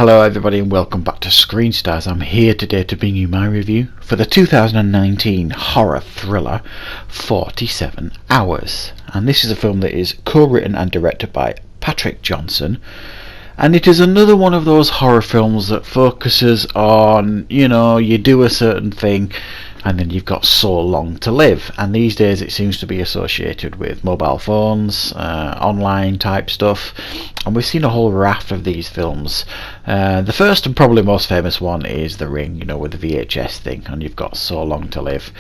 Hello everybody and welcome back to Screen Stars. I'm here today to bring you my review for the 2019 horror thriller 47 Hours. And this is a film that is co-written and directed by Patrick Johnson. And it is another one of those horror films that focuses on, you do a certain thing and then you've got so long to live. And these days it seems to be associated with mobile phones, online type stuff. And we've seen a whole raft of these films. The first and probably most famous one is The Ring, with the VHS thing, and you've got so long to live.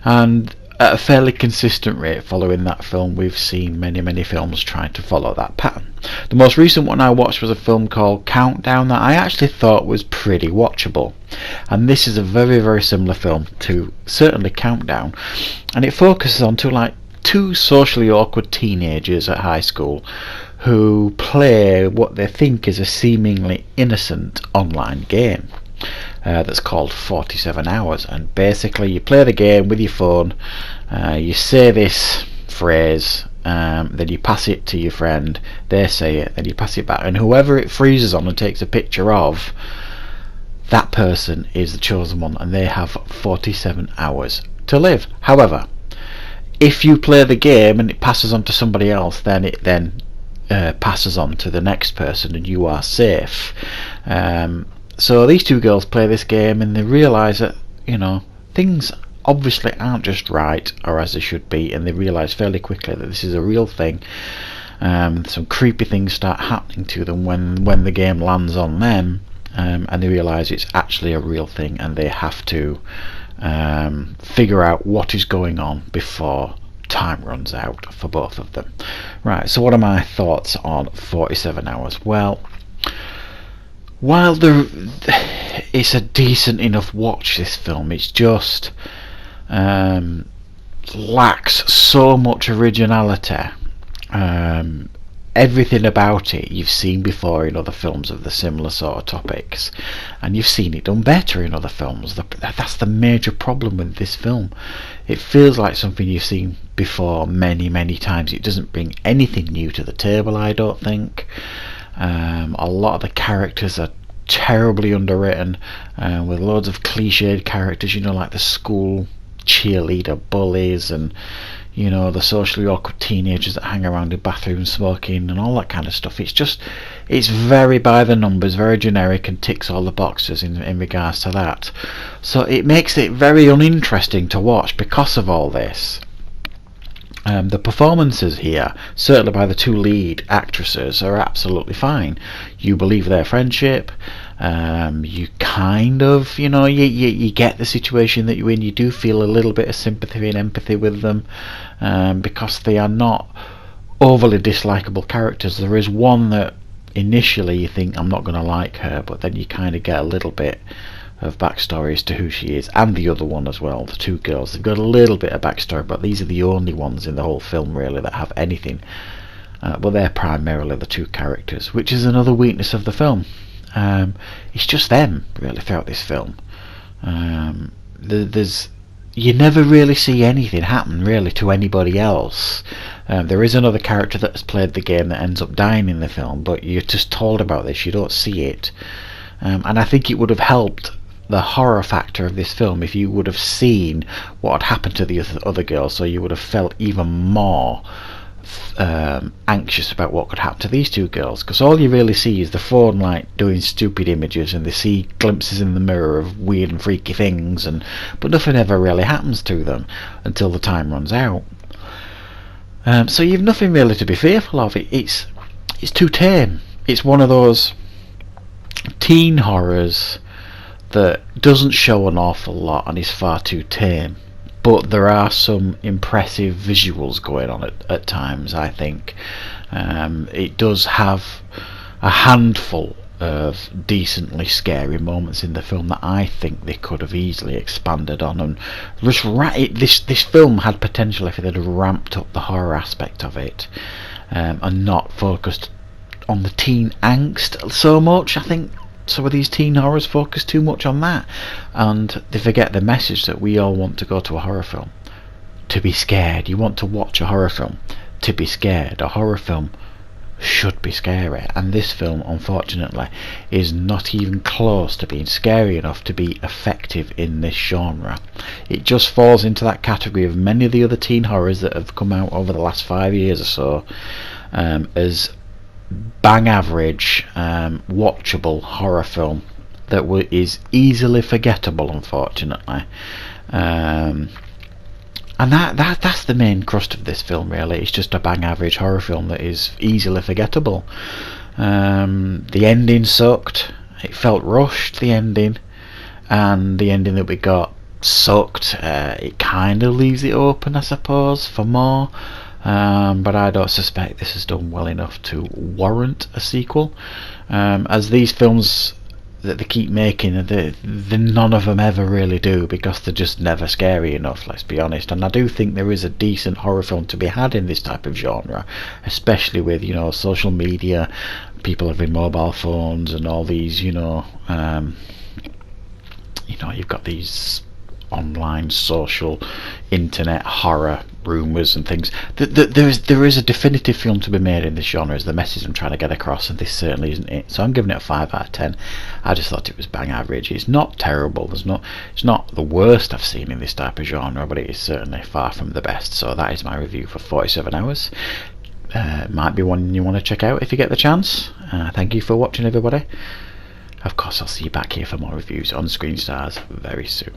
And at a fairly consistent rate following that film, we've seen many films trying to follow that pattern. The most recent one I watched was a film called Countdown that I actually thought was pretty watchable. And this is a very similar film to certainly Countdown. And it focuses on two socially awkward teenagers at high school who play what they think is a seemingly innocent online game that's called 47 Hours. And basically you play the game with your phone, you say this phrase, then you pass it to your friend, they say it, then you pass it back, and whoever it freezes on and takes a picture of, that person is the chosen one, and they have 47 hours to live. However, if you play the game and it passes on to somebody else, then it passes on to the next person and you are safe. So these two girls play this game and they realise that things obviously aren't just right or as they should be, and they realise fairly quickly that this is a real thing. Some creepy things start happening to them when the game lands on them, and they realise it's actually a real thing, and they have to figure out what is going on before time runs out for both of them. Right, so what are my thoughts on 47 Hours? Well, while it's a decent enough watch, this film, it's just lacks so much originality. Everything about it you've seen before in other films of the similar sort of topics, and you've seen it done better in other films. That's the major problem with this film. It feels like something you've seen before many times. It doesn't bring anything new to the table, I don't think. A lot of the characters are terribly underwritten, with loads of cliched characters, like the school cheerleader bullies and the socially awkward teenagers that hang around in bathrooms smoking and all that kind of stuff. It's very by the numbers, very generic, and ticks all the boxes in regards to that. So it makes it very uninteresting to watch because of all this. The performances here, certainly by the two lead actresses, are absolutely fine. You believe their friendship. You kind of, you get the situation that you're in. You do feel a little bit of sympathy and empathy with them, because they are not overly dislikable characters. There is one that initially you think, I'm not going to like her, but then you kind of get a little bit of backstory as to who she is, and the other one as well. The two girls, they've got a little bit of backstory, but these are the only ones in the whole film really that have anything. But they're primarily the two characters, which is another weakness of the film. It's just them really throughout this film. You never really see anything happen really to anybody else. There is another character that has played the game that ends up dying in the film, but you're just told about this, you don't see it. And I think it would have helped the horror factor of this film if you would have seen what had happened to the other girls, so you would have felt even more anxious about what could happen to these two girls, because all you really see is the phone light doing stupid images, and they see glimpses in the mirror of weird and freaky things, but nothing ever really happens to them until the time runs out. So you've nothing really to be fearful of. It's too tame. It's one of those teen horrors that doesn't show an awful lot and is far too tame, but there are some impressive visuals going on at times, I think. It does have a handful of decently scary moments in the film that I think they could have easily expanded on, and this film had potential if it had ramped up the horror aspect of it, and not focused on the teen angst so much. I think some of these teen horrors focus too much on that, and they forget the message that we all want to go to a horror film to be scared. You want to watch a horror film to be scared. A horror film should be scary, and this film unfortunately is not even close to being scary enough to be effective in this genre. It just falls into that category of many of the other teen horrors that have come out over the last 5 years or so, as bang average, watchable horror film that is easily forgettable, unfortunately. And that's the main crust of this film, really. It's just a bang average horror film that is easily forgettable. The ending sucked. It felt rushed, the ending, and the ending that we got sucked. It kind of leaves it open, I suppose, for more, but I don't suspect this has done well enough to warrant a sequel. As these films that they keep making, none of them ever really do, because they're just never scary enough, let's be honest. And I do think there is a decent horror film to be had in this type of genre, especially with, you know, social media, people having mobile phones and all these, you know, you've got these online social internet horror rumours and things. There is a definitive film to be made in this genre, is the message I'm trying to get across, and this certainly isn't it. So I'm giving it a 5 out of 10. I just thought it was bang average. It's not terrible. It's not the worst I've seen in this type of genre, but it is certainly far from the best. So that is my review for 47 Hours. Might be one you want to check out if you get the chance. Thank you for watching, everybody. Of course, I'll see you back here for more reviews on Screen Stars very soon.